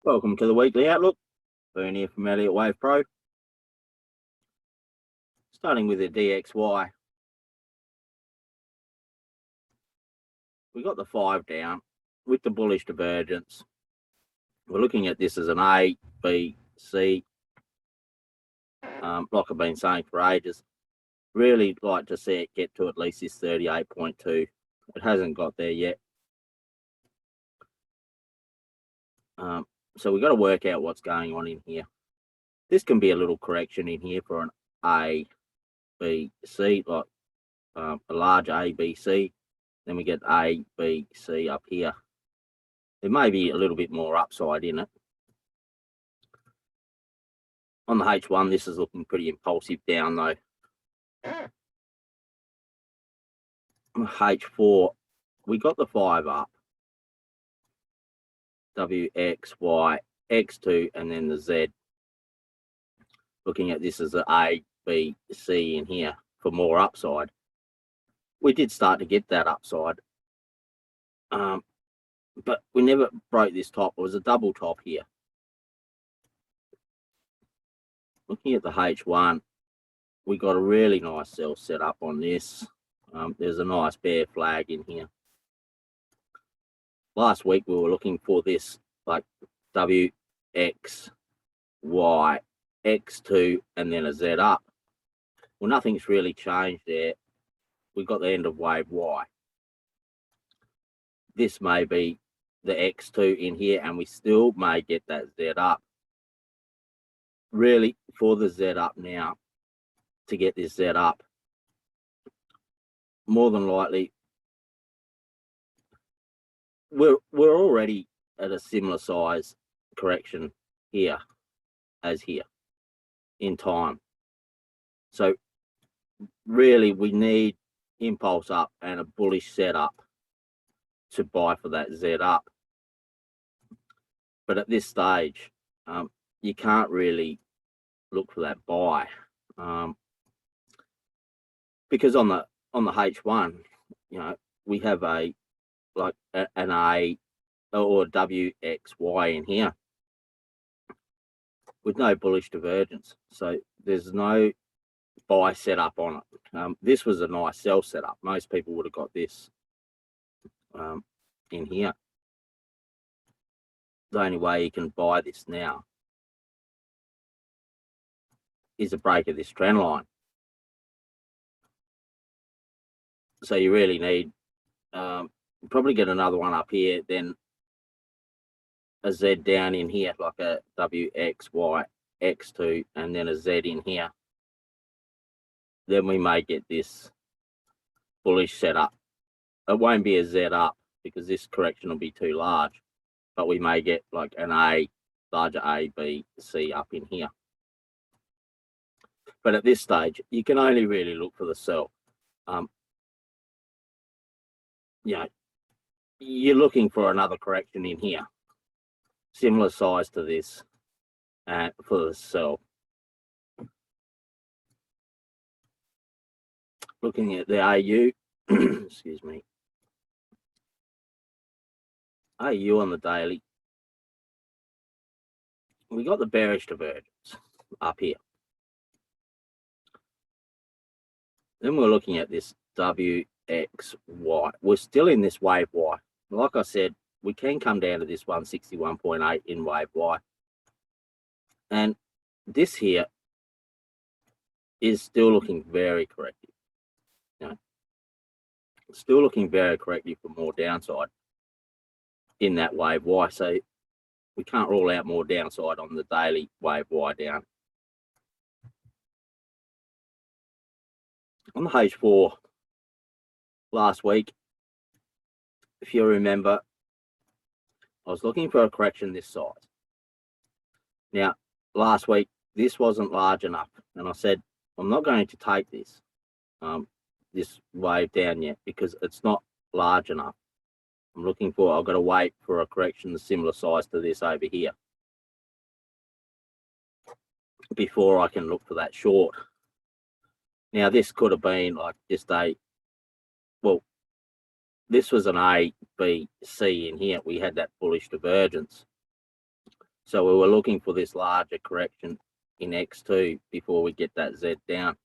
Welcome to the weekly outlook. Boone here from EWPRO. Starting with the DXY. We got the 5 down with the bullish divergence. We're looking at this as an A, B, C. Like I've been saying for ages, really like to see it get to at least this 38.2. It hasn't got there yet. So we've got to work out what's going on in here. This can be a little correction in here for an A, B, C, like a large A, B, C. Then we get A, B, C up here. There may be a little bit more upside in it. On the H1, this is looking pretty impulsive down though. On the H4, we got the 5 up. W, X, Y, X2, and then the Z. Looking at this as an A, B, C in here for more upside. We did start to get that upside. But we never broke this top. It was a double top here. Looking at the H1, we got a really nice sell set up on this. There's a nice bear flag in here. Last week we were looking for this like W, X, Y, X2, and then a Z up. Well, nothing's really changed there. We got the end of wave Y. This may be the X2 in here, and we still may get that Z up. Really, for the Z up now, to get this Z up, more than likely, we're already at a similar size correction here as here in time. So really, we need impulse up and a bullish setup to buy for that Z up. But at this stage, you can't really look for that buy, because on the H1, you know, we have a like an A or a W, X, Y in here with no bullish divergence. So there's no buy setup on it. This was a nice sell setup. Most people would have got this in here. The only way you can buy this now is a break of this trend line. So you really need probably get another one up here, then a Z down in here, like a W, X, Y, X2, and then a Z in here. Then we may get this bullish setup. It won't be a Z up because this correction will be too large, but we may get like an A, larger A, B, C up in here. But at this stage, you can only really look for the sell. You know, you're looking for another correction in here, similar size to this, and for the sell. Looking at the AU, excuse me, AU on the daily, we got the bearish divergence up here. Then we're looking at this W, X, Y. We're still in this wave Y. Like I said, we can come down to this 161.8 in wave Y. And this here is still looking very corrective. You know, still looking very corrective for more downside in that wave Y. So we can't rule out more downside on the daily wave Y down. On the H4 last week, if you remember, I was looking for a correction this size. Now, last week, this wasn't large enough, and I said, I'm not going to take this wave down yet because it's not large enough. I'm looking for, I've got to wait for a correction the similar size to this over here before I can look for that short. Now, this could have been like just well, this was an A, B, C in here. We had that bullish divergence. So we were looking for this larger correction in X2 before we get that Z down.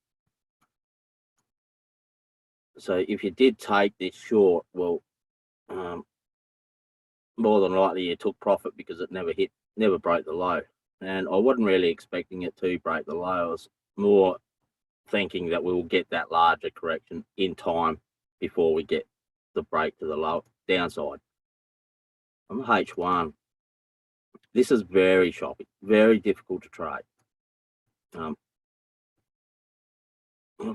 So if you did take this short, well, more than likely you took profit because it never broke the low. And I wasn't really expecting it to break the low. I was more thinking that we will get that larger correction in time before we get the break to the low downside. On the H1, this is very choppy, very difficult to trade. Like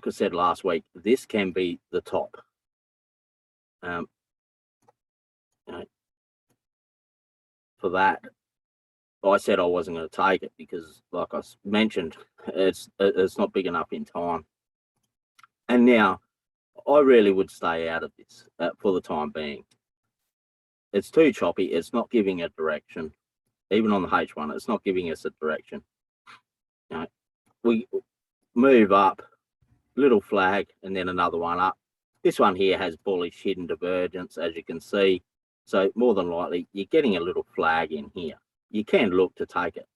I said last week, this can be the top. For that, I said I wasn't going to take it because, like I mentioned, it's not big enough in time. And now, I really would stay out of this for the time being. It's too choppy. It's not giving a direction. Even on the H1, it's not giving us a direction. We move up, little flag, and then another one up. This one here has bullish hidden divergence, as you can see. So more than likely, you're getting a little flag in here. You can look to take it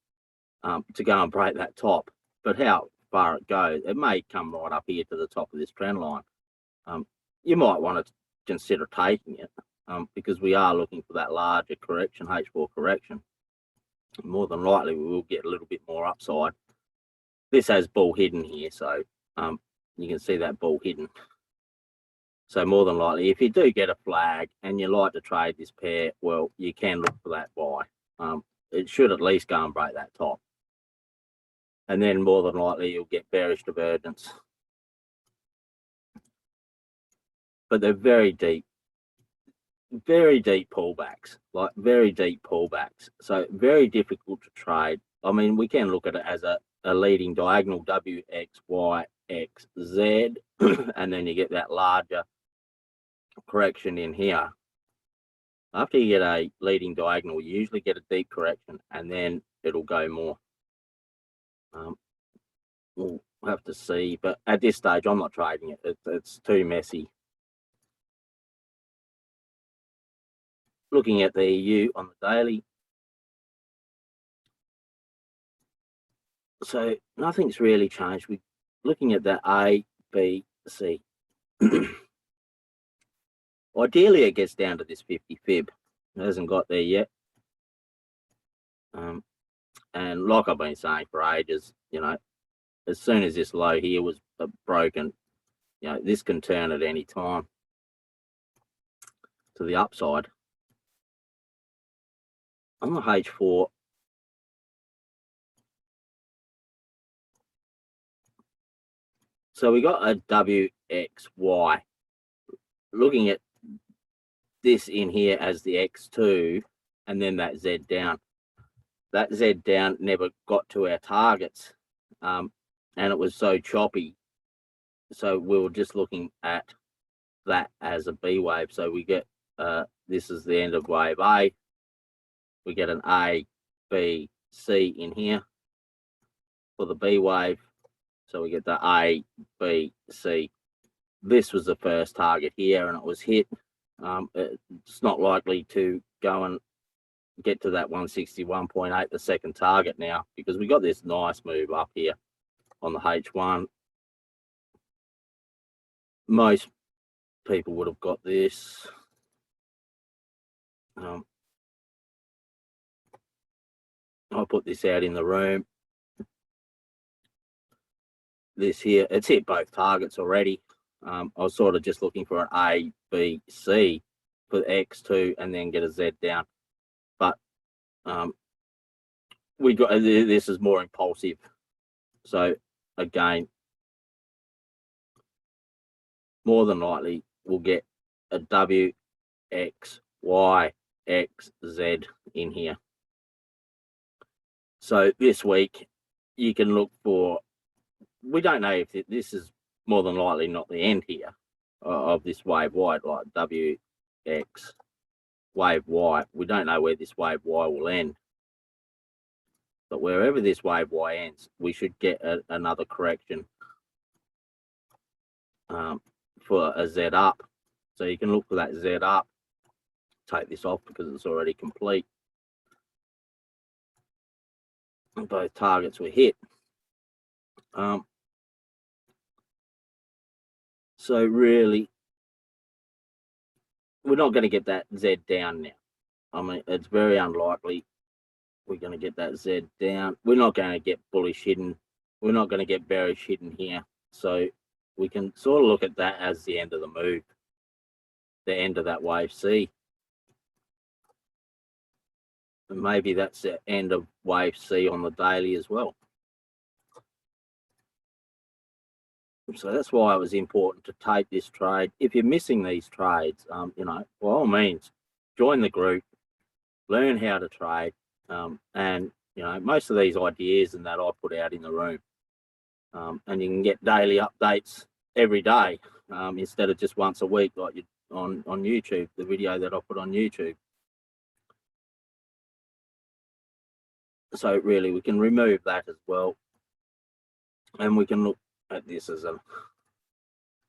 to go and break that top. But how far it goes, it may come right up here to the top of this trend line. You might want to consider taking it because we are looking for that larger correction, H4 correction. More than likely, we will get a little bit more upside. This has bull hidden here, so you can see that bull hidden. So more than likely, if you do get a flag and you like to trade this pair, well, you can look for that buy. It should at least go and break that top. And then more than likely, you'll get bearish divergence. But they're very deep pullbacks, like very deep pullbacks. So very difficult to trade. I mean, we can look at it as a leading diagonal W, X, Y, X, Z, and then you get that larger correction in here. After you get a leading diagonal, you usually get a deep correction and then it'll go more. We'll have to see, but at this stage, I'm not trading it. It's too messy. Looking at the EU on the daily. So nothing's really changed. We're looking at that A, B, C. Ideally, it gets down to this 50 fib. It hasn't got there yet. And like I've been saying for ages, as soon as this low here was broken, this can turn at any time to the upside. On the H4, so we got a WXY. Looking at this in here as the X2 and then that Z down. That Z down never got to our targets and it was so choppy. So we were just looking at that as a B wave. So we get, this is the end of wave A. We get an A, B, C in here for the B wave. So we get the A, B, C. This was the first target here and it was hit. It's not likely to go and get to that 161.8, the second target now, because we got this nice move up here on the H1. Most people would have got this. I'll put this out in the room. This here, it's hit both targets already. I was sort of just looking for an A, B, C for X2 and then get a Z down. But we got this is more impulsive. So again, more than likely we'll get a W, X, Y, X, Z in here. So this week you can look for, we don't know if this is more than likely not the end here of this wave Y, like WX wave Y. We don't know where this wave Y will end. But wherever this wave Y ends, we should get another correction for a Z up. So you can look for that Z up. Take this off because it's already complete. both targets were hit. So really, we're not going to get that Z down now. I mean, it's very unlikely we're going to get that Z down. We're not going to get bullish hidden. We're not going to get bearish hidden here. So we can sort of look at that as the end of the move, the end of that wave C. And maybe that's the end of wave C on the daily as well. So that's why it was important to take this trade. If you're missing these trades, you know, by all means, join the group, learn how to trade, and you know, most of these ideas and that I put out in the room, and you can get daily updates every day instead of just once a week like you on YouTube, the video that I put on YouTube. So really, we can remove that as well, and we can look at this as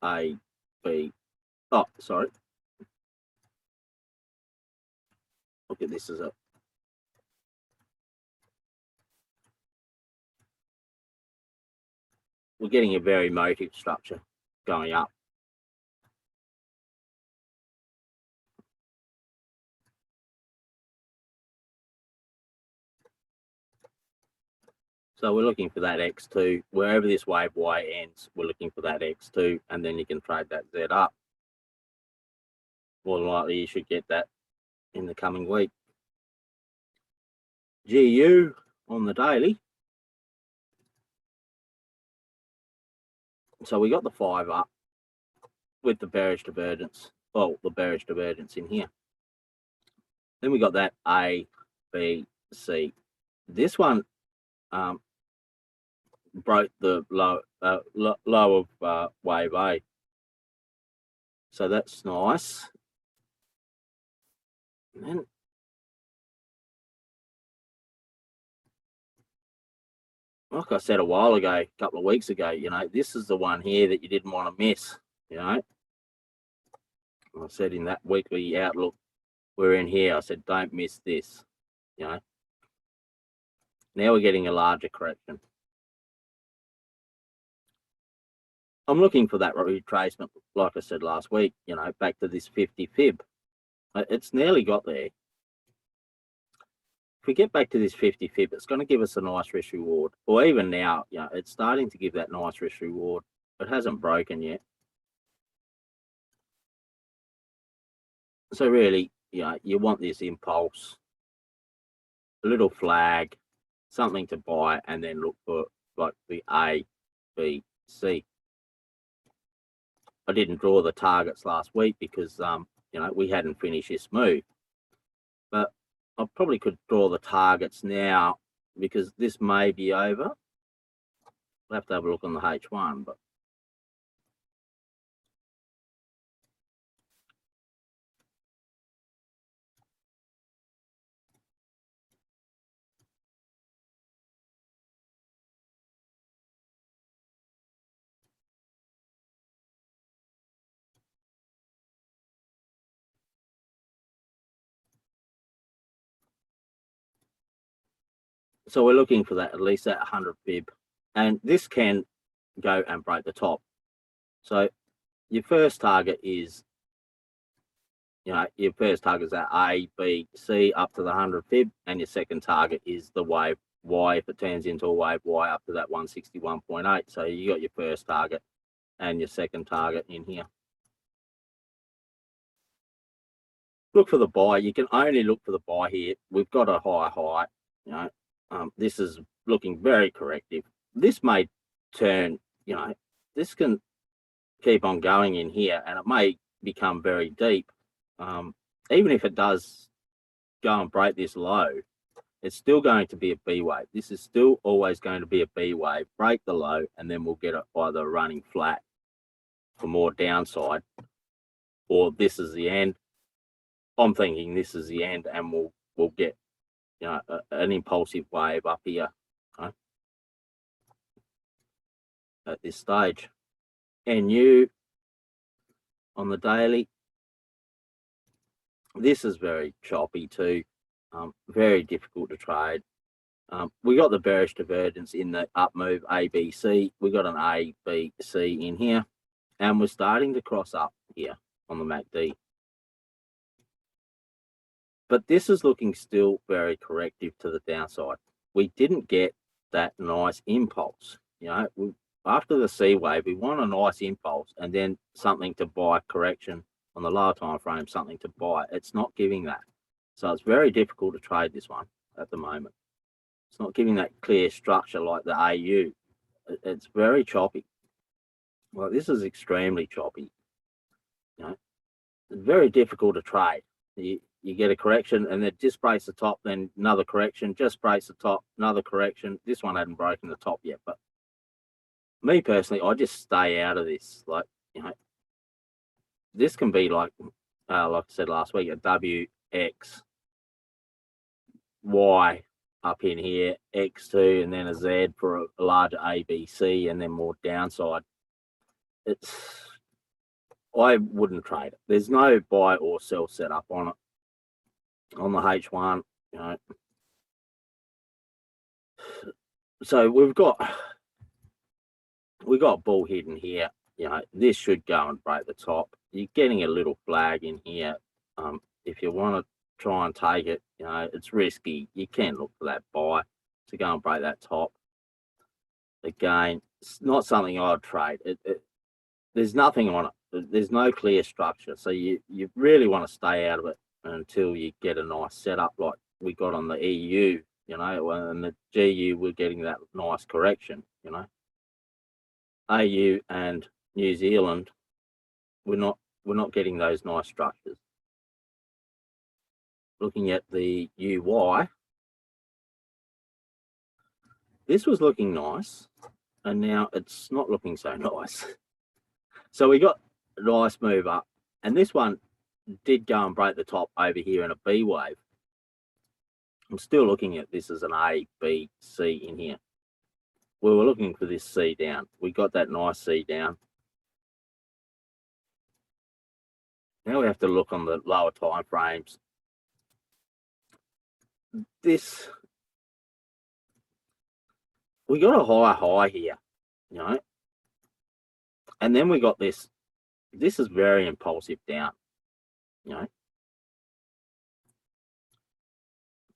A, B. Oh, sorry. Look at this as a we're getting a very motive structure going up. So we're looking for that X2. Wherever this wave Y ends, we're looking for that X2, and then you can trade that Z up. More than likely, you should get that in the coming week. GU on the daily. So we got the 5 up with the bearish divergence. Well, the bearish divergence in here. Then we got that A, B, C. This one broke the low of wave A. So that's nice. And then like I said a while ago, a couple of weeks ago, you know, this is the one here that you didn't want to miss, you know. I said in that weekly outlook, we're in here, I said, don't miss this, you know. Now we're getting a larger correction. I'm looking for that retracement, like I said last week, you know, back to this 50 fib. It's nearly got there. If we get back to this 50 fib, it's going to give us a nice risk reward. Or even now, you know, it's starting to give that nice risk reward. It hasn't broken yet. So really, you know, you want this impulse, a little flag, something to buy, and then look for like the A, B, C. I didn't draw the targets last week because, you know, we hadn't finished this move. But I probably could draw the targets now because this may be over. We'll have to have a look on the H1, but so we're looking for that, at least that 100 fib. And this can go and break the top. So your first target is, you know, your first target is at A, B, C up to the 100 fib, and your second target is the wave Y if it turns into a wave Y up to that 161.8. So you got your first target and your second target in here. Look for the buy. You can only look for the buy here. We've got a high, you know. This is looking very corrective. This may turn, you know, this can keep on going in here and it may become very deep. Even if it does go and break this low, it's still going to be a B wave. This is still always going to be a B wave. Break the low and then we'll get it either running flat for more downside, or this is the end. I'm thinking this is the end and we'll get, you know, an impulsive wave up here, okay, at this stage. NU on the daily, this is very choppy too, very difficult to trade. We got the bearish divergence in the up move ABC. We got an A, B, C in here, and we're starting to cross up here on the MACD. But this is looking still very corrective to the downside. We didn't get that nice impulse. You know, after the C wave, we want a nice impulse and then something to buy correction on the lower time frame, something to buy. It's not giving that. So it's very difficult to trade this one at the moment. It's not giving that clear structure like the AU. It's very choppy. Well, this is extremely choppy. You know, it's very difficult to trade. You get a correction and then just breaks the top, then another correction, just breaks the top, another correction. This one hadn't broken the top yet, but me personally, I just stay out of this. Like, you know, this can be like I said last week, a WX, Y up in here, X2, and then a Z for a larger ABC, and then more downside. I wouldn't trade it. There's no buy or sell setup on it. On the H1, you know. So we got bull hidden here. You know, this should go and break the top. You're getting a little flag in here. If you want to try and take it, you know, it's risky. You can look for that buy to go and break that top. Again, it's not something I'd trade. There's nothing on it. There's no clear structure. So you really want to stay out of it until you get a nice setup like we got on the EU, you know, and the GU, we're getting that nice correction, you know. AU and New Zealand, we're not getting those nice structures. Looking at the UY, this was looking nice, and now it's not looking so nice. So we got a nice move up, and this one did go and break the top over here in a B wave. I'm still looking at this as an A, B, C in here. We were looking for this C down. We got that nice C down. Now we have to look on the lower time frames. This, we got a high here, you know, and then we got this. This is very impulsive down, you know.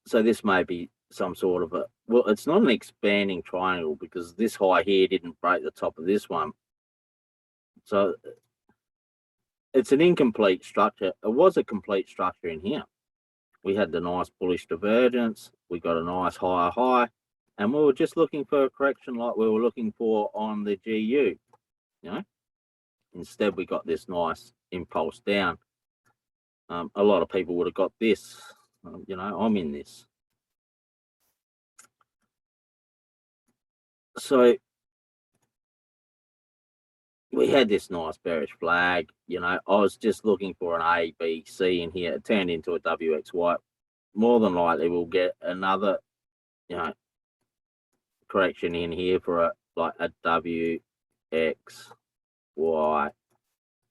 So this may be some sort of a, well, it's not an expanding triangle because this high here didn't break the top of this one. So it's an incomplete structure. It was a complete structure in here. We had the nice bullish divergence. We got a nice higher high, and we were just looking for a correction like we were looking for on the GU, you know. Instead, we got this nice impulse down. A lot of people would have got this. You know, I'm in this. So we had this nice bearish flag. You know, I was just looking for an A, B, C in here. It turned into a WXY. More than likely, we'll get another, you know, correction in here for a WX, Y,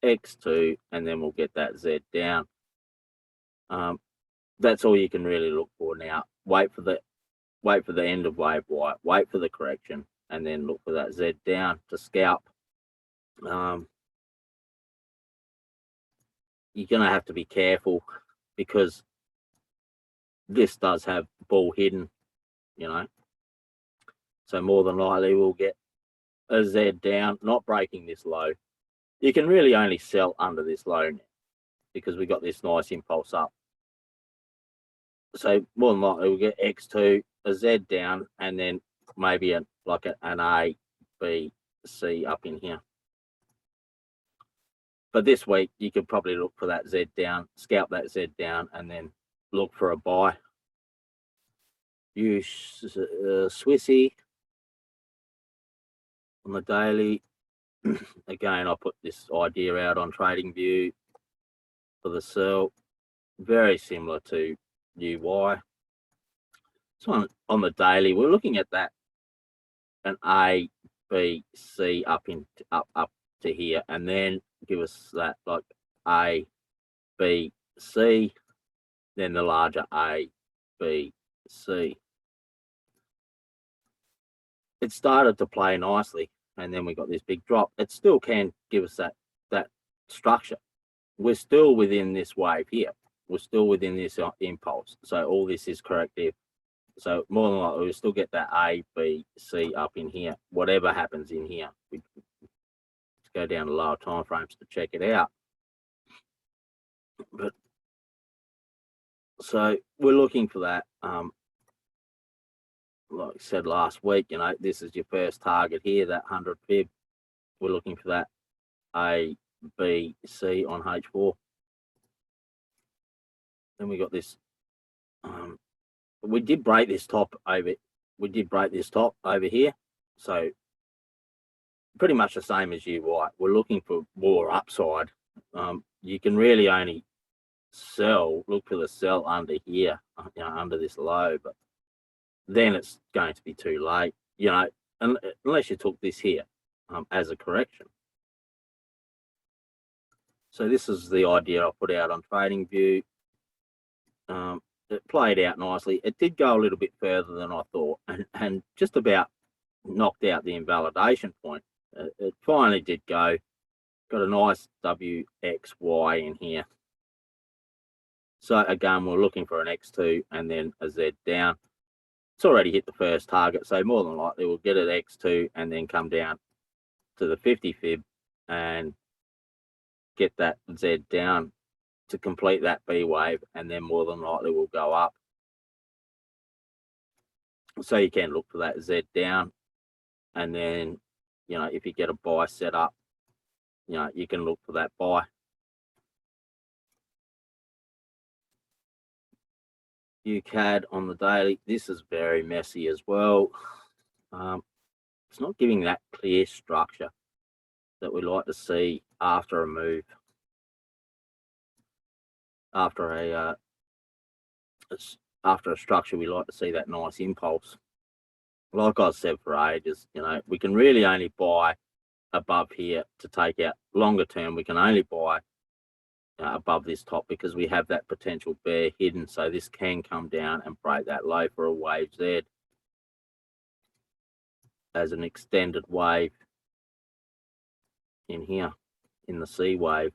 X2, and then we'll get that Z down. That's all you can really look for now. Wait for the end of wave Y, wait for the correction, and then look for that Z down to scalp. You're gonna have to be careful because this does have bull hidden, you know. So more than likely we'll get a Z down, not breaking this low. You can really only sell under this low now because we got this nice impulse up. So more than likely we'll get X2, a Z down, and then maybe an A, B, C up in here. But this week you could probably look for that Z down, scalp that Z down, and then look for a buy. Use Swissy on the daily. Again, I put this idea out on TradingView for the sell. Very similar to UY. So on the daily, we're looking at that an A, B, C up to here, and then give us that like A, B, C, then the larger A, B, C. it started to play nicely, and then we got this big drop. It still can give us that structure. We're still within this wave here. We're still within this impulse. So all this is corrective. So more than likely, we'll still get that A, B, C up in here. Whatever happens in here, let's go down to lower time frames to check it out. But so we're looking for that. Like I said last week, you know, this is your first target here, that 100 fib. We're looking for that A, B, C on H4. Then we got this. We did break this top over. We did break this top over here. So pretty much the same as you, White. We're looking for more upside. You can really only look for the sell under here, you know, under this low, but then it's going to be too late, you know, unless you took this here as a correction. So this is the idea I put out on TradingView. It played out nicely. It did go a little bit further than I thought, and just about knocked out the invalidation point. It finally did go. Got a nice WXY in here. So again, we're looking for an X2 and then a Z down. It's already hit the first target, so more than likely we'll get an X2 and then come down to the 50 fib and get that Z down to complete that B wave, and then more than likely we'll go up. So you can look for that Z down, and then, you know, if you get a buy set up, you know, you can look for that buy. UCAD on the daily, this is very messy as well. It's not giving that clear structure that we like to see after a move, after a structure. We like to see that nice impulse. Like I said for ages, you know, we can really only buy above here to take out longer term. We can only buy above this top because we have that potential bear hidden. So this can come down and break that low for a wave Z as an extended wave in here in the C wave.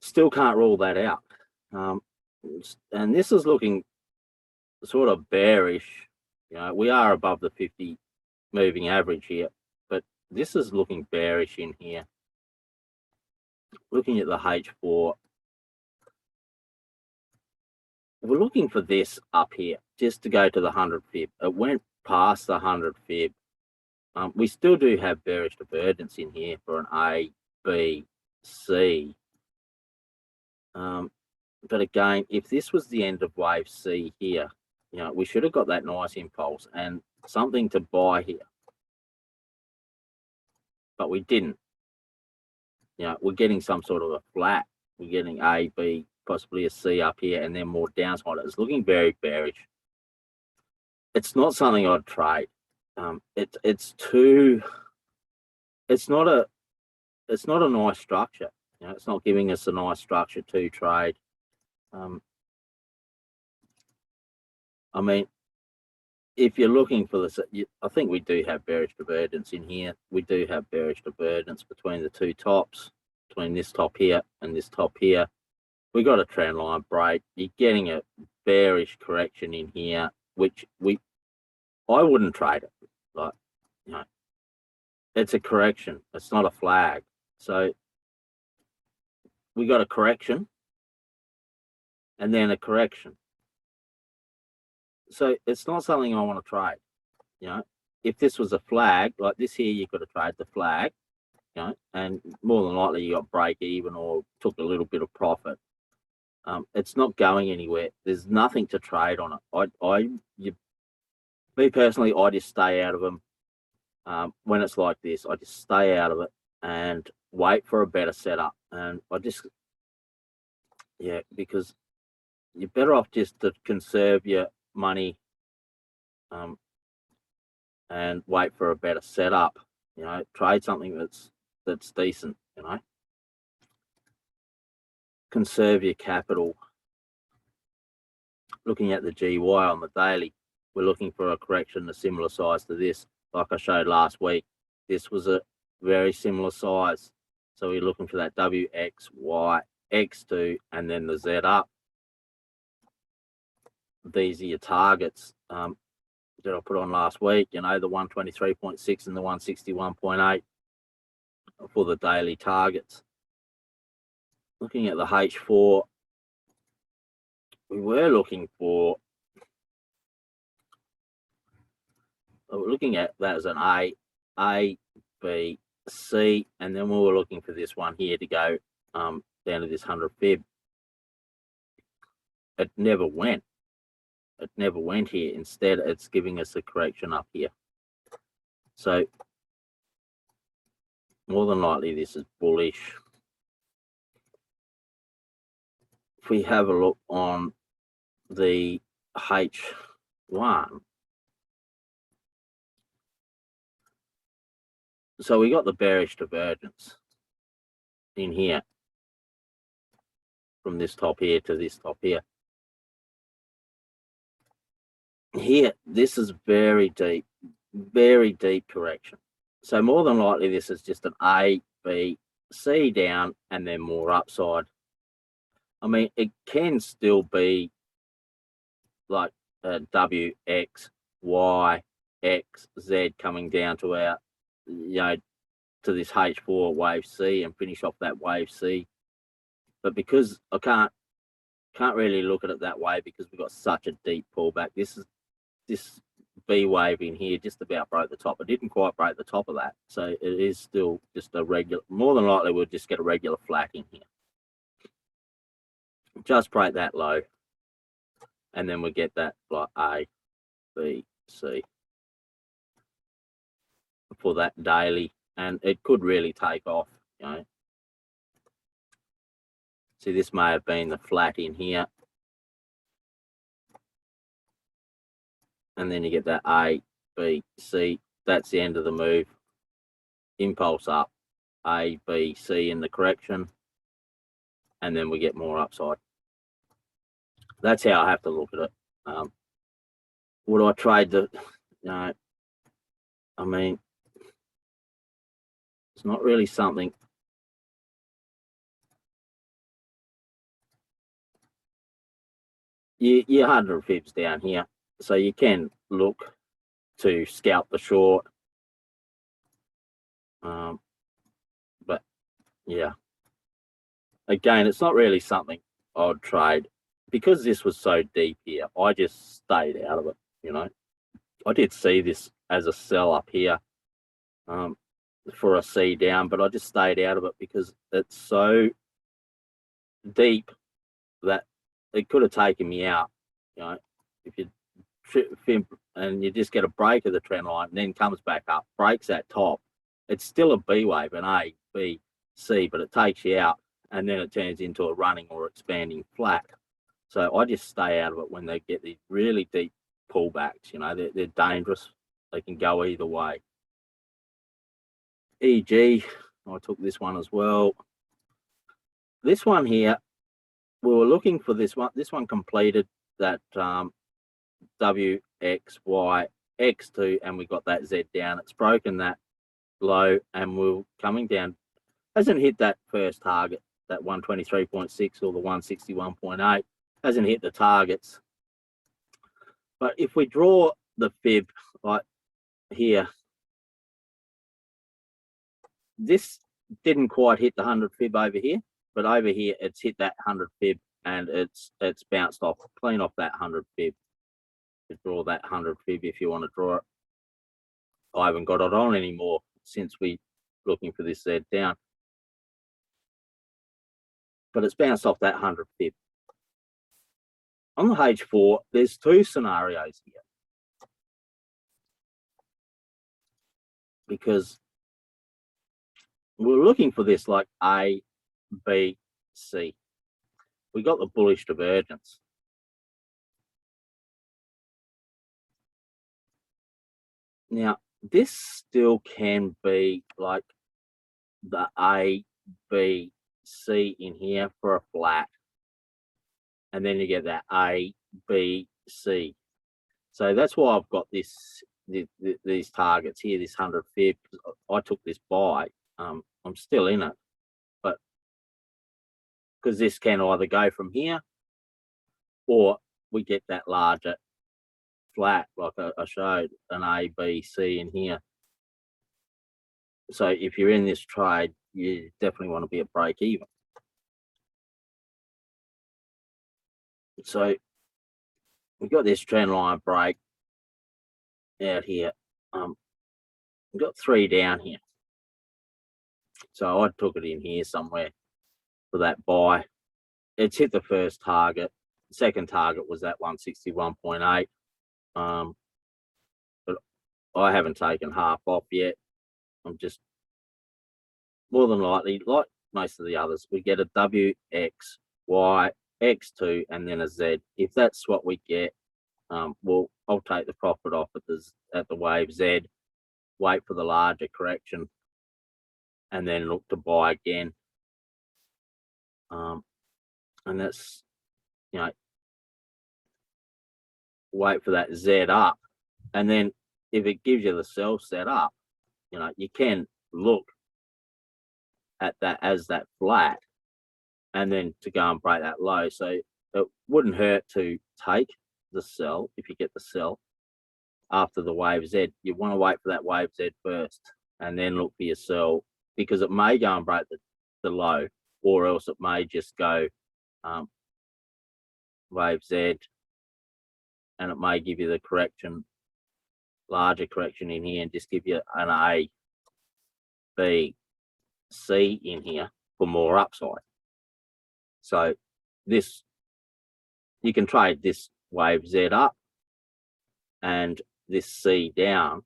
Still can't rule that out. And this is looking sort of bearish. You know, we are above the 50 moving average here, but this is looking bearish in here. Looking at the H4, we're looking for this up here just to go to the 100 fib. It went past the 100 fib. We still do have bearish divergence in here for an A, B, C. But again, if this was the end of wave C here, you know, we should have got that nice impulse and something to buy here. But we didn't. You know, we're getting some sort of a flat. We're getting A, B, possibly a C up here, and then more downside. It's looking very bearish. It's not something I'd trade. It's not a nice structure. You know, it's not giving us a nice structure to trade. I mean, if you're looking for this, I think we do have bearish divergence in here. We do have bearish divergence between the two tops, between this top here and this top here. We got a trend line break. You're getting a bearish correction in here, which I wouldn't trade it. Like, you know, it's a correction. It's not a flag. So we got a correction and then a correction. So it's not something I want to trade. You know, if this was a flag like this here, you could have traded the flag, you know, and more than likely you got break even or took a little bit of profit. It's not going anywhere. There's nothing to trade on it. Me personally, I just stay out of them. When it's like this, I just stay out of it and wait for a better setup. And because you're better off just to conserve your money and wait for a better setup. You know, trade something that's decent. You know, conserve your capital. Looking at the GY on the daily, we're looking for a correction a similar size to this. Like I showed last week, this was a very similar size. So we're looking for that W, X, Y, X2, and then the Z up. These are your targets that I put on last week, you know, the 123.6 and the 161.8 for the daily targets. Looking at the H4, we were looking for, we're looking at that as an A, B, C, and then we were looking for this one here to go down to this 100 fib. It never went. It never went here. Instead, it's giving us a correction up here. So more than likely, this is bullish. If we have a look on the H1, so we got the bearish divergence in here from this top here to this top here. Here, this is very deep correction. So more than likely, this is just an A, B, C down, and then more upside. I mean, it can still be like W, X, Y, X, Z coming down to our, you know, to this H4 wave C and finish off that wave C. But because I can't really look at it that way because we've got such a deep pullback. This B wave in here just about broke the top. It didn't quite break the top of that. So it is still just a regular, more than likely we'll just get a regular flat in here. Just break that low. And then we get that like A, B, C for that daily. And it could really take off, you know. See, this may have been the flat in here. And then you get that A, B, C. That's the end of the move. Impulse up, A, B, C in the correction. And then we get more upside. That's how I have to look at it. Would I trade the, no, I mean, it's not really something. You're 100 fibs down here. So you can look to scalp the short. But yeah, again, it's not really something I'd trade because this was so deep here. I just stayed out of it, you know. I did see this as a sell up here for a C down, but I just stayed out of it because it's so deep that it could have taken me out, you know. If you trip and you just get a break of the trend line and then comes back up, breaks that top, it's still a B wave, an A, B, C, but it takes you out and then it turns into a running or expanding flat. So I just stay out of it when they get these really deep pullbacks. You know, they're dangerous. They can go either way. EG, I took this one as well. This one here, we were looking for this one. This one completed that W, X, Y, X2, and we got that Z down. It's broken that low and we're coming down. Hasn't hit that first target, that 123.6 or the 161.8. Hasn't hit the targets. But if we draw the fib like here, this didn't quite hit the 100 fib over here, but over here it's hit that 100 fib and it's bounced off, clean off that 100 fib. To draw that 100 fib if you want to draw it. I haven't got it on anymore since we looking for this Z down. But it's bounced off that 100 fib. On the H4, there's two scenarios here. Because we're looking for this like A, B, C. We got the bullish divergence. Now, this still can be like the A, B, C in here for a flat. And then you get that A, B, C. So that's why I've got these targets here, this 100 fib. I took this buy. I'm still in it, but because this can either go from here or we get that larger flat like I showed, an A, B, C in here. So if you're in this trade, you definitely want to be at break even. So we've got this trend line break out here. We've got 3 down here. So I took it in here somewhere for that buy. It's hit the first target. The second target was that 161.8. But I haven't taken half off yet. I'm just more than likely, like most of the others, we get a W, X, Y, X2, and then a Z. If that's what we get, I'll take the profit off at the wave Z, wait for the larger correction, and then look to buy again. And that's, wait for that Z up, and then if it gives you the sell set up, you can look at that as that flat, and then to go and break that low. So it wouldn't hurt to take the sell if you get the sell after the wave Z. You want to wait for that wave Z first, and then look for your sell, because it may go and break the low, or else it may just go wave Z, and it may give you the correction, larger correction in here, and just give you an A, B, C in here for more upside. So this, you can trade this wave Z up and this C down,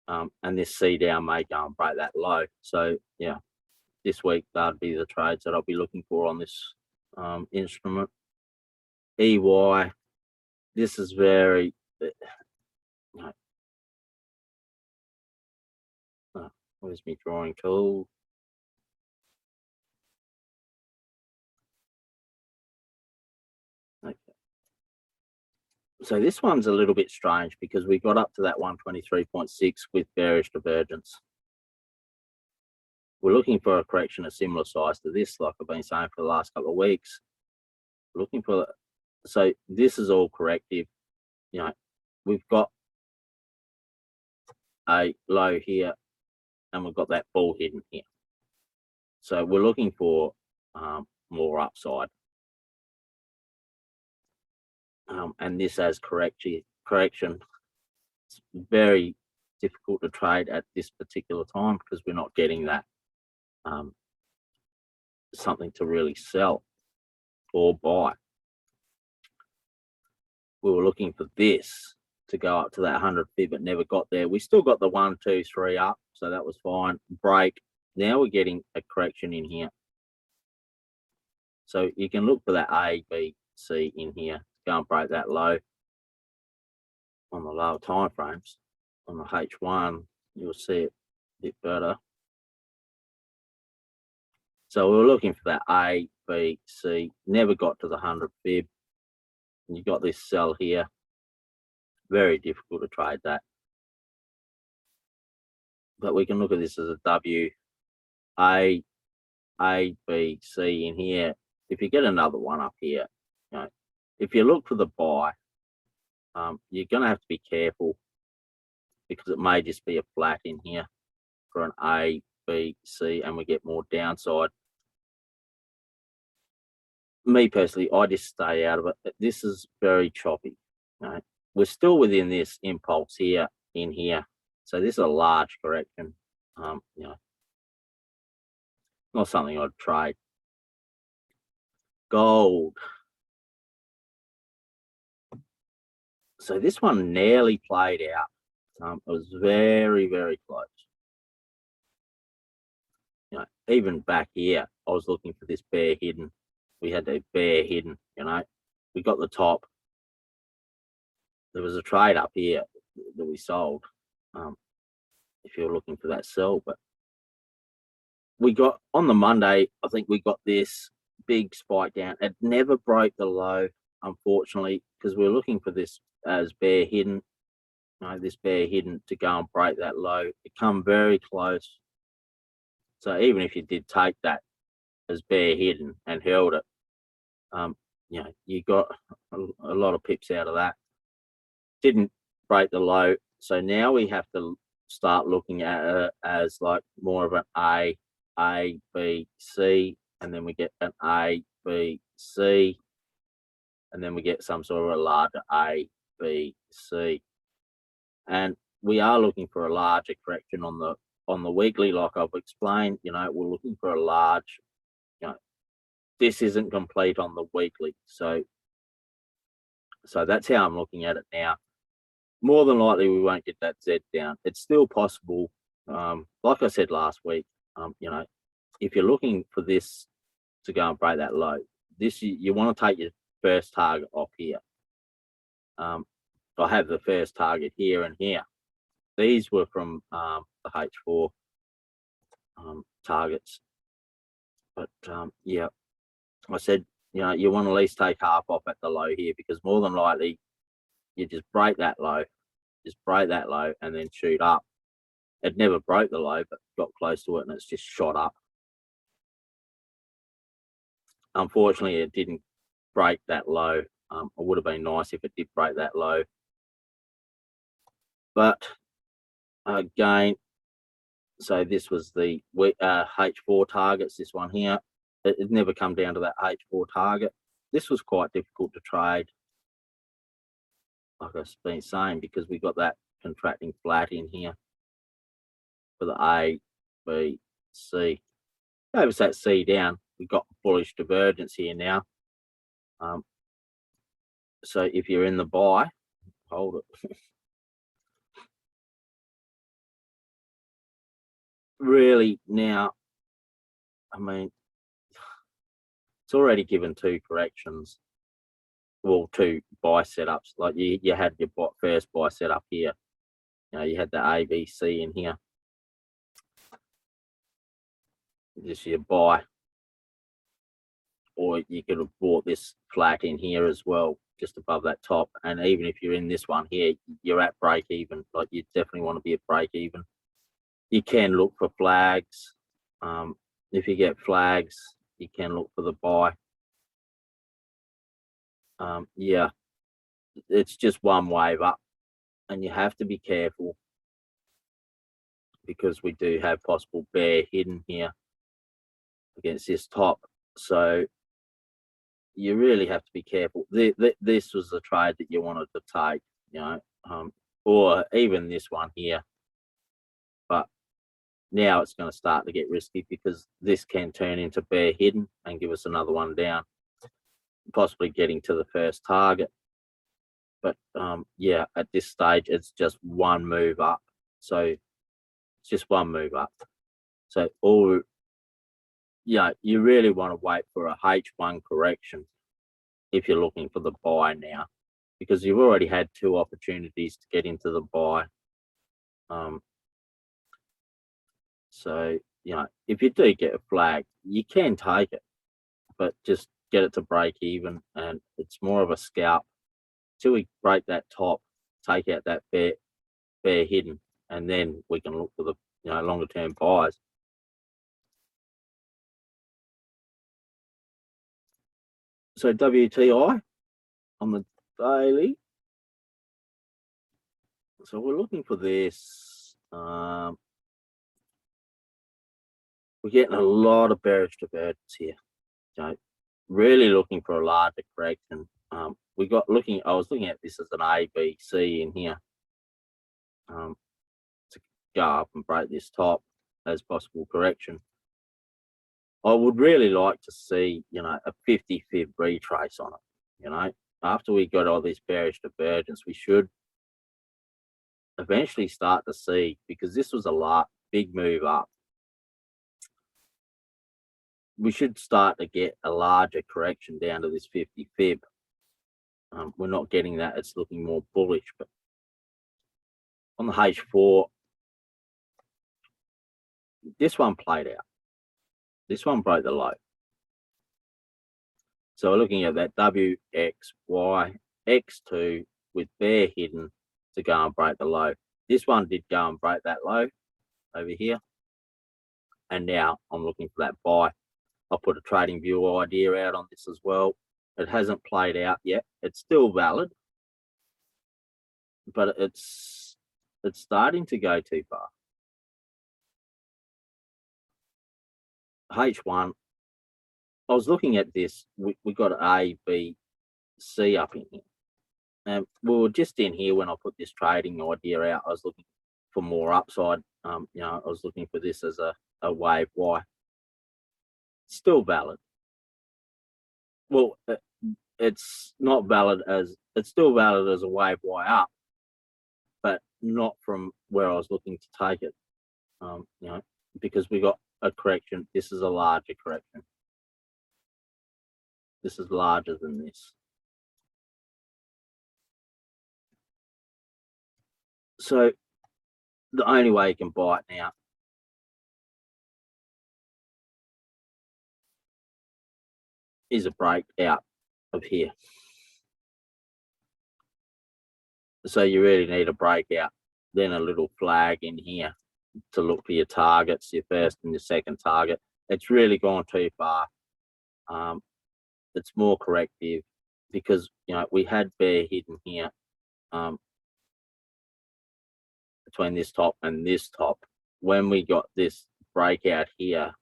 and this C down may go and break that low. So yeah, this week that'd be the trades that I'll be looking for on this instrument. EY, this is very, where's my drawing tool? Okay. So this one's a little bit strange because we got up to that 123.6 with bearish divergence. We're looking for a correction of similar size to this, like I've been saying for the last couple of weeks. We're looking for, so this is all corrective. We've got a low here, and we've got that ball hidden here. So we're looking for more upside. And this has correction. It's very difficult to trade at this particular time because we're not getting that something to really sell or buy. We were looking for this to go up to that 100 fib, but never got there. We still got the 1, 2, 3 up, so that was fine. Break. Now we're getting a correction in here. So you can look for that A, B, C in here. Go and break that low on the lower time frames. On the H1, you'll see it a bit better. So we were looking for that A, B, C. Never got to the 100 fib. You got this sell here. Very difficult to trade that. But we can look at this as a W, A, B, C in here. If you get another one up here, if you look for the buy, you're going to have to be careful because it may just be a flat in here for an A, B, C, and we get more downside. Me personally, I just stay out of it. This is very choppy. We're still within this impulse here, in here. So this is a large correction. Not something I'd trade. Gold. So this one nearly played out. It was very, very close. Even back here, I was looking for this bear hidden. We had the bear hidden, we got the top. There was a trade up here that we sold, if you're looking for that sell. But we got, on the Monday, I think we got this big spike down. It never broke the low. unfortunately, because we're looking for this as bear hidden, this bear hidden to go and break that low. It come very close. So even if you did take that as bear hidden and held it, you got a lot of pips out of that. Didn't break the low. So now we have to start looking at it as like more of an A, B, C, and then we get an A, B, C, and then we get some sort of a larger A, B, C. And we are looking for a larger correction on the weekly, like I've explained. We're looking for a large, this isn't complete on the weekly. So that's how I'm looking at it now. More than likely, we won't get that Z down. It's still possible. Like I said last week, if you're looking for this to go and break that low, you want to take your first target off here. I have the first target here and here. These were from the H4 targets. But yeah, I said, you want to at least take half off at the low here, because more than likely you just break that low, and then shoot up. It never broke the low, but got close to it and it's just shot up. Unfortunately, it didn't break that low. It would have been nice if it did break that low. But again, so this was the H4 targets, this one here. It never come down to that H4 target. This was quite difficult to trade, like I've been saying, because we got that contracting flat in here for the A, B, C. Gave us that C down. We got bullish divergence here now. So if you're in the buy, hold it. Really now, I mean, it's already given two corrections. Well, two buy setups. Like you had your first buy setup here. You had the A, B, C in here. This is your buy. Or you could have bought this flat in here as well, just above that top. And even if you're in this one here, you're at break even. Like you definitely want to be at break even. You can look for flags. If you get flags, you can look for the buy. Yeah, it's just one wave up, and you have to be careful, because we do have possible bear hidden here against this top. So you really have to be careful. This was the trade that you wanted to take, or even this one here. But now it's going to start to get risky, because this can turn into bear hidden and give us another one down, possibly getting to the first target. But yeah, at this stage, it's just one move up. So it's just one move up. So you really want to wait for a H1 correction if you're looking for the buy now, because you've already had two opportunities to get into the buy. So, if you do get a flag, you can take it, but just get it to break even, and it's more of a scalp till we break that top, take out that bear hidden, and then we can look for the longer term buys. So WTI on the daily. So we're looking for this. We're getting a lot of bearish divergence here. Really looking for a larger correction. I was looking at this as an A, B, C in here. To go up and break this top as possible correction. I would really like to see, a 50 fib retrace on it. After we got all this bearish divergence, we should eventually start to see, because this was a big move up, we should start to get a larger correction down to this 50 fib. We're not getting that. It's looking more bullish. But on the H4, this one played out. This one broke the low. So we're looking at that WXY X2 with bear hidden to go and break the low. This one did go and break that low over here. And now I'm looking for that buy. I'll put a trading view idea out on this as well. It hasn't played out yet. It's still valid, but it's starting to go too far. H1, I was looking at this. We got an A, B, C up in here. And we were just in here when I put this trading idea out. I was looking for more upside. I was looking for this as a wave Y. Still valid. Well, it's not valid as, it's still valid as a wave Y up, but not from where I was looking to take it. Because we got a correction. This is a larger correction. This is larger than this. So the only way you can buy it now is a breakout of here. So you really need a breakout, then a little flag in here to look for your targets, your first and your second target. It's really gone too far. It's more corrective because we had bear hidden here between this top and this top. When we got this breakout here,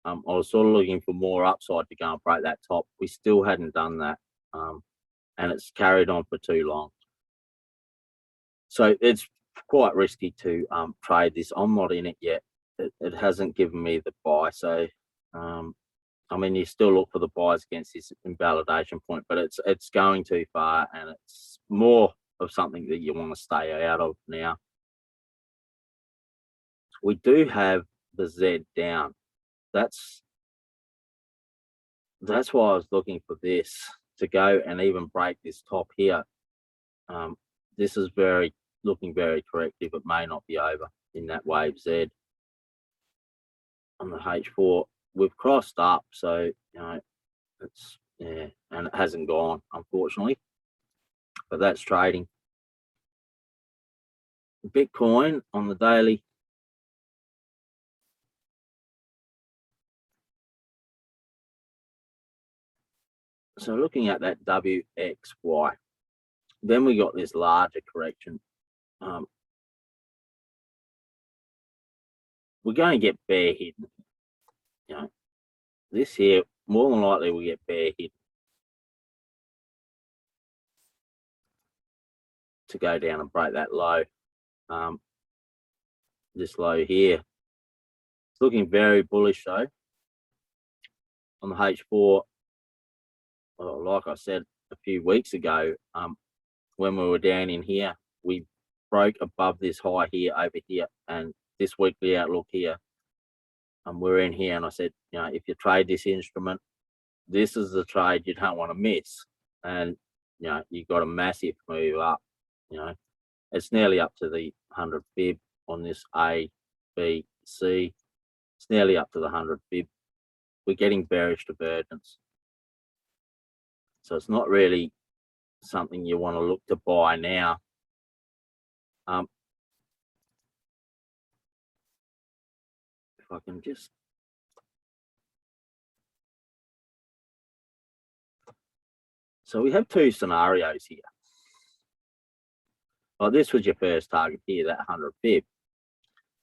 I was sort of looking for more upside to go and break that top. We still hadn't done that, and it's carried on for too long. So it's quite risky to trade this. I'm not in it yet. It hasn't given me the buy. So, you still look for the buys against this invalidation point, but it's going too far, and it's more of something that you want to stay out of now. We do have the Z down. That's why I was looking for this to go and even break this top here. This is looking very corrective. It may not be over in that wave Z. On the H4, we've crossed up, so it's and it hasn't gone, unfortunately. But that's trading. Bitcoin on the daily. So looking at that WXY, then we got this larger correction. We're going to get bear hidden. This here, more than likely we get bear hidden to go down and break that low. This low here. It's looking very bullish though. On the H4, like I said a few weeks ago, when we were down in here, we broke above this high here over here, and this weekly outlook here, we're in here, and I said, if you trade this instrument, this is the trade you don't want to miss. And you got a massive move up. It's nearly up to the 100 fib on this A, B, C. It's nearly up to the 100 fib. We're getting bearish divergence. So it's not really something you want to look to buy now. If I can just... So we have two scenarios here. Well, this was your first target here, that 100 fib.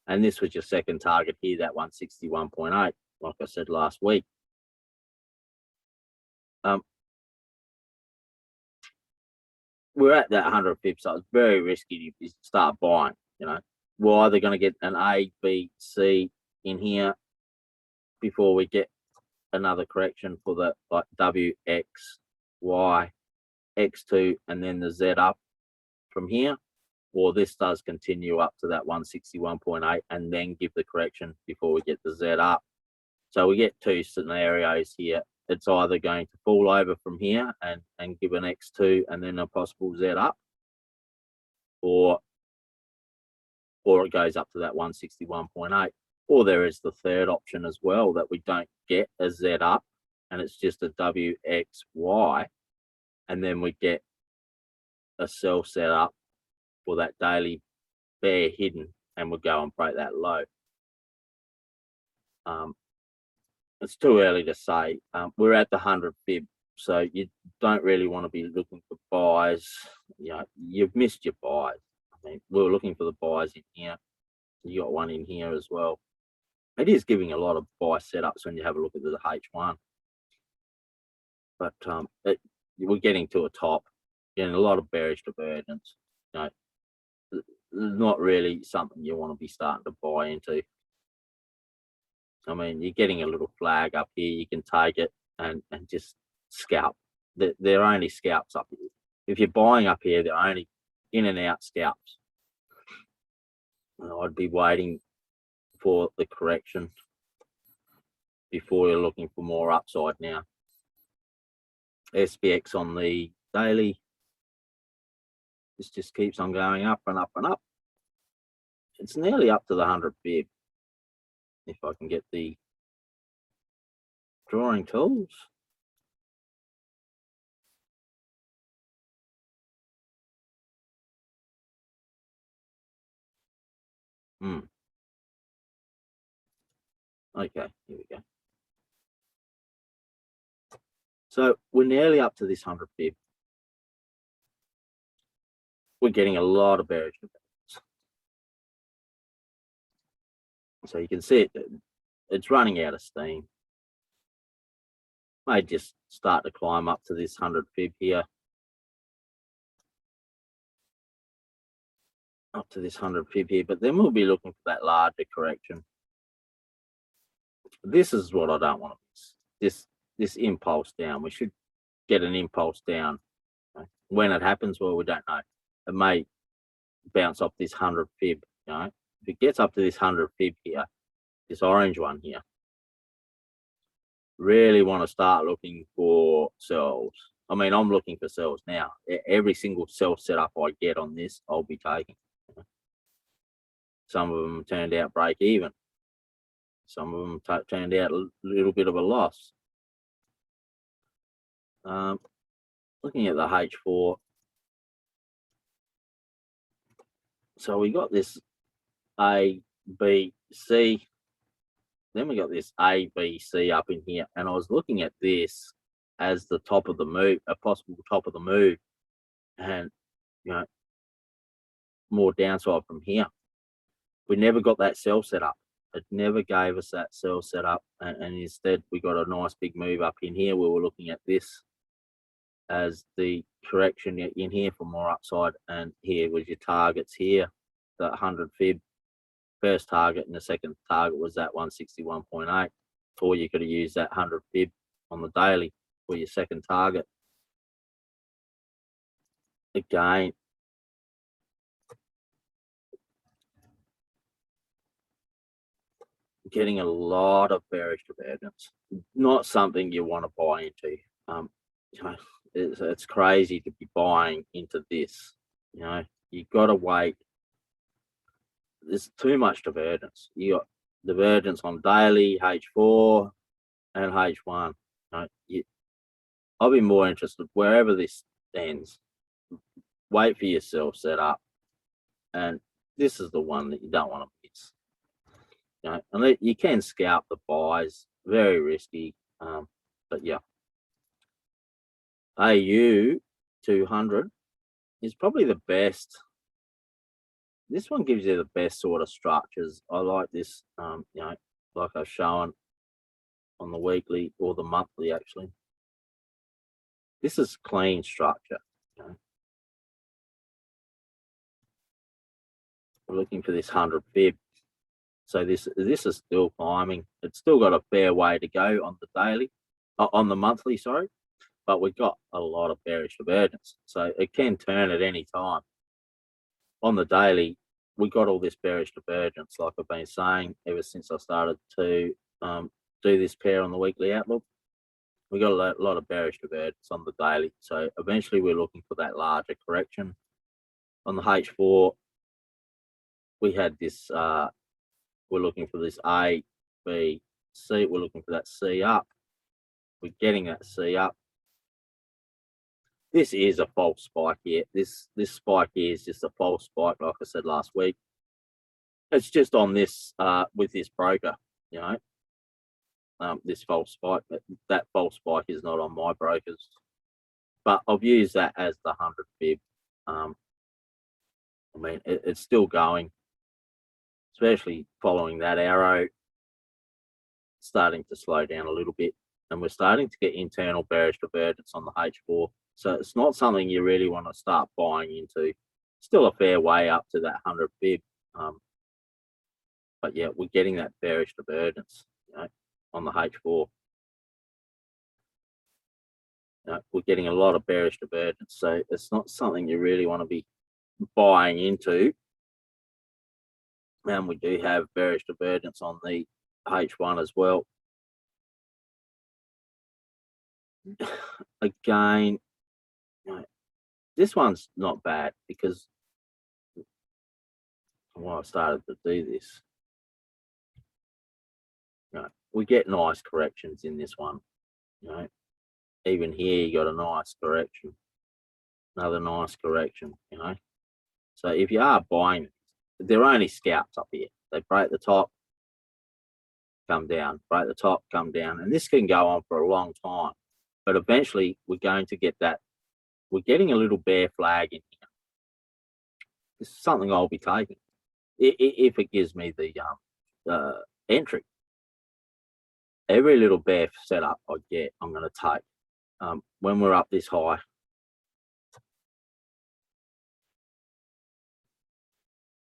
And this was your second target here, that 161.8, like I said last week. We're at that 100 fib, so it's very risky to start buying. We're either going to get an A, B, C in here before we get another correction for the W, X, Y, X2, and then the Z up from here, or this does continue up to that 161.8 and then give the correction before we get the Z up. So we get two scenarios here. It's either going to fall over from here and give an X2 and then a possible Z up, or it goes up to that 161.8. Or there is the third option as well, that we don't get a Z up and it's just a WXY, and then we get a sell set up for that daily bear hidden, and we'll go and break that low. It's too early to say. We're at the 100 fib, so you don't really want to be looking for buys. You know, you've missed your buys. I mean, we were looking for the buys in here. You got one in here as well. It is giving a lot of buy setups when you have a look at the H1, but we're getting to a top, getting a lot of bearish divergence. You know, not really something you want to be starting to buy into. I mean, you're getting a little flag up here. You can take it and just scalp. They're only scalps up here. If you're buying up here, they're only in and out scalps. I'd be waiting for the correction before you're looking for more upside now. SPX on the daily, this just keeps on going up and up and up. It's nearly up to the 100 fib. If I can get the drawing tools. Okay, here we go. So we're nearly up to this 100 fib. We're getting a lot of bearish divergence. So you can see it's running out of steam. May just start to climb up to this 100 fib here. Up to this 100 fib here, but then we'll be looking for that larger correction. This is what I don't want to miss. This impulse down. We should get an impulse down. When it happens, well, we don't know. It may bounce off this 100 fib. You know, if it gets up to this 100 fib here, this orange one here, really want to start looking for sells. I mean, I'm looking for sells now. Every single sell setup I get on this, I'll be taking. Some of them turned out break even. Some of them turned out a little bit of a loss. Looking at the H4. So we got this A, B, C. Then we got this A, B, C up in here. And I was looking at this as the top of the move, a possible top of the move. And, you know, more downside from here. We never got that sell set up. It never gave us that sell set up. And instead, we got a nice big move up in here. We were looking at this as the correction in here for more upside. And here was your targets here, the 100 fib. First target and the second target was that 161.8. Or you could have used that 100 fib on the daily for your second target. Again, getting a lot of bearish divergence. Not something you want to buy into. You know, it's crazy to be buying into this. You know, you got to wait. There's too much divergence. You got divergence on daily, H4, and H1. You know, I'll be more interested wherever this ends. Wait for yourself set up, and this is the one that you don't want to miss. You know, and you can scalp the buys, very risky, but yeah. AU 200 is probably the best. This one gives you the best sort of structures. I like this, you know, like I've shown on the weekly or the monthly actually. This is clean structure. You know. We're looking for this 100 fib. So this is still climbing. It's still got a fair way to go on the daily, on the monthly, sorry. But we've got a lot of bearish divergence. So it can turn at any time. On the daily, we got all this bearish divergence, like I've been saying ever since I started to do this pair on the weekly outlook. We got a lot of bearish divergence on the daily. So eventually we're looking for that larger correction. On the H4, we had this, we're looking for this A, B, C. We're looking for that C up. We're getting that C up. This is a false spike here. This spike here is just a false spike, like I said last week. It's just on this with this broker, you know, this false spike. That false spike is not on my brokers, but I've used that as the 100 fib. I mean, it's still going, especially following that arrow, starting to slow down a little bit, and we're starting to get internal bearish divergence on the H4. So it's not something you really want to start buying into. Still a fair way up to that 100 fib. But yeah, we're getting that bearish divergence, you know, on the H4. You know, we're getting a lot of bearish divergence. So it's not something you really want to be buying into. And we do have bearish divergence on the H1 as well. Again, you know, this one's not bad because when I started to do this, you know, we get nice corrections in this one. You know, even here you got a nice correction, another nice correction. You know, so if you are buying, they're only scalps up here. They break the top, come down, break the top, come down, and this can go on for a long time. But eventually, we're going to get that. We're getting a little bear flag in here. This is something I'll be taking if it gives me the entry. Every little bear setup I get, I'm going to take. When we're up this high,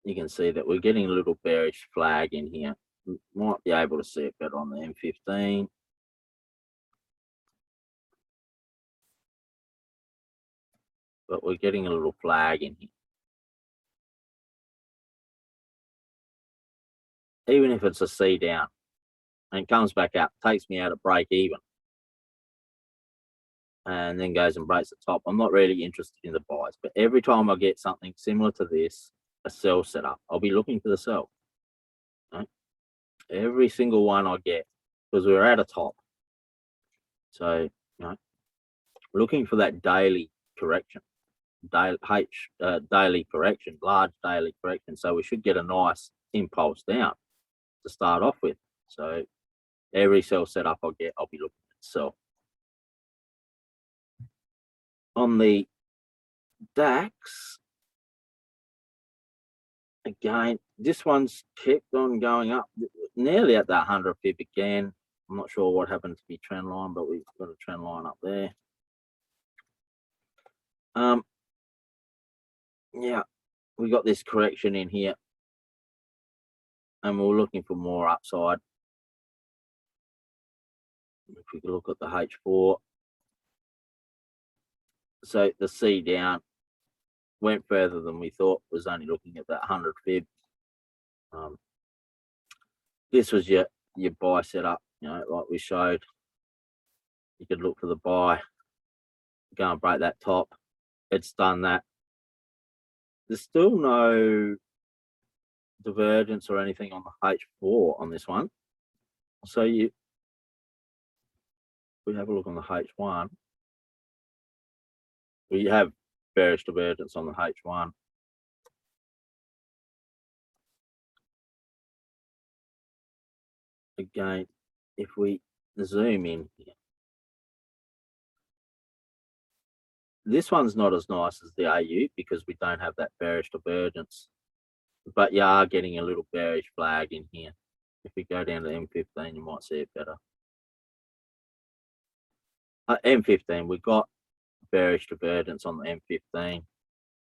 you can see that we're getting a little bearish flag in here. Might be able to see it better on the M15. But we're getting a little flag in here. Even if it's a C down and comes back up, takes me out at break even, and then goes and breaks the top, I'm not really interested in the buys. But every time I get something similar to this, a sell setup, I'll be looking for the sell. Right? Every single one I get, because we're at a top. So, you know, looking for that daily correction, daily correction, large daily correction. So we should get a nice impulse down to start off with. So every sell setup I get, I'll be looking at sell. On the DAX, again, this one's kept on going up, nearly at that 100 pip again. I'm not sure what happened to the trend line, but we've got a trend line up there. Yeah, we got this correction in here, and we're looking for more upside. If we look at the H4, so the C down went further than we thought, was only looking at that 100 fib. This was your buy setup, you know, like we showed. You could look for the buy, go and break that top. It's done that. There's still no divergence or anything on the H4 on this one. So we have a look on the H1. We have bearish divergence on the H1. Again, if we zoom in here, this one's not as nice as the AU because we don't have that bearish divergence, but you are getting a little bearish flag in here. If we go down to M15, you might see it better. M15, we've got bearish divergence on the M15.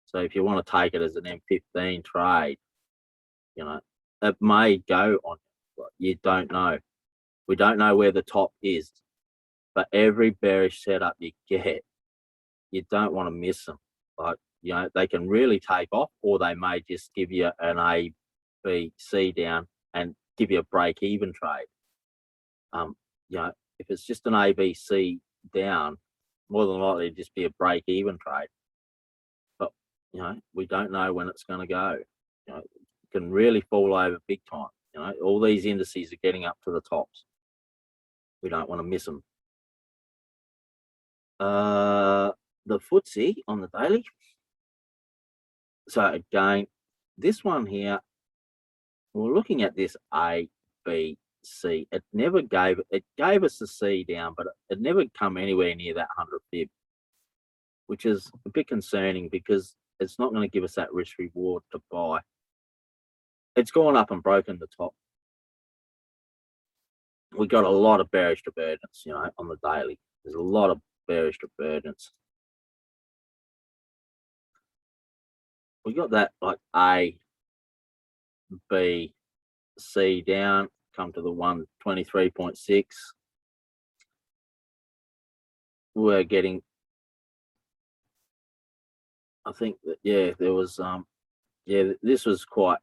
So if you want to take it as an M15 trade, you know, it may go on, but you don't know. We don't know where the top is, but every bearish setup you get, you don't want to miss them. Like, you know, they can really take off, or they may just give you an A, B, C down and give you a break even trade. You know, if it's just an A, B, C down, more than likely it'd just be a break even trade. But, you know, we don't know when it's going to go. You know, it can really fall over big time. You know, all these indices are getting up to the tops. We don't want to miss them. The FTSE on the daily. So again, this one here, we're looking at this A, B, C. It gave us the C down, but it never come anywhere near that 100 pip, which is a bit concerning because it's not going to give us that risk reward to buy. It's gone up and broken the top. We got a lot of bearish divergence, you know, on the daily. There's a lot of bearish divergence. We got that like A, B, C down, come to the 123.6. We're getting, I think that, yeah, there was, yeah, this was quite,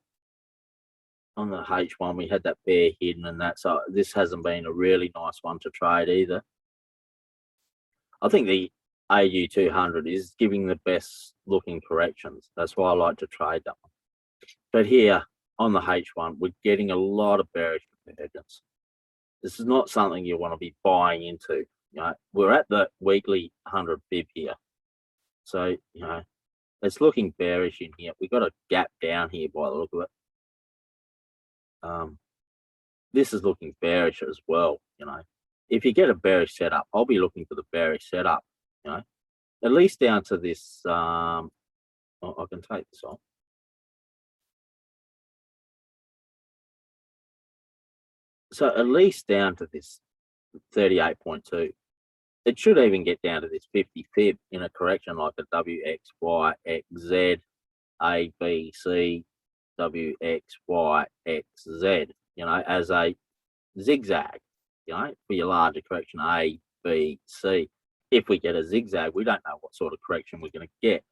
on the H1, we had that bear hidden and that, so this hasn't been a really nice one to trade either. I think the AU200 is giving the best looking corrections. That's why I like to trade that one. But here on the H1, we're getting a lot of bearish divergence. This is not something you want to be buying into. You know, we're at the weekly 100 bib here. So, you know, it's looking bearish in here. We've got a gap down here by the look of it. This is looking bearish as well, you know. If you get a bearish setup, I'll be looking for the bearish setup, you know, at least down to this, I can take this off. So at least down to this 38.2. It should even get down to this 50 fib in a correction like a W, X, Y, X, Z, A, B, C, W, X, Y, X, Z, you know, as a zigzag, you know, for your larger correction, A, B, C. If we get a zigzag, we don't know what sort of correction we're going to get.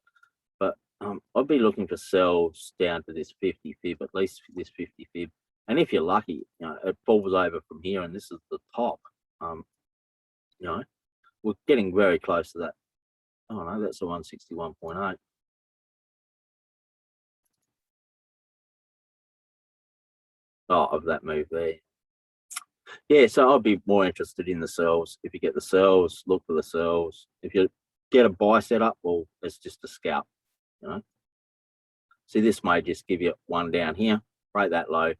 But I'd be looking for sells down to this 50 fib, at least this 50 fib. And if you're lucky, you know, it falls over from here and this is the top. You know, we're getting very close to that. Oh no, that's the 161.8. Oh, of that move there. Yeah, so I'd be more interested in the sells. If you get the sells, look for the sells. If you get a buy set up, well, it's just a scalp, you know. See, this may just give you one down here, break that low,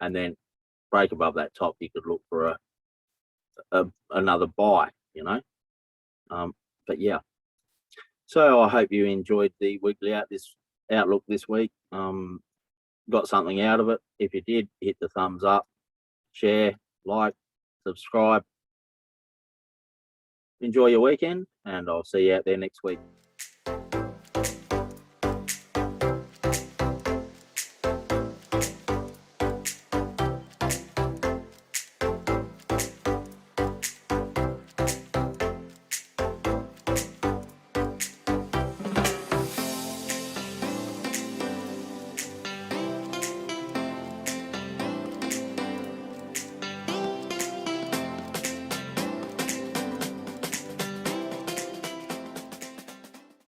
and then break above that top. You could look for another buy, you know. But yeah. So I hope you enjoyed the weekly outlook this week. Got something out of it. If you did, hit the thumbs up, share, like, subscribe. Enjoy your weekend, and I'll see you out there next week.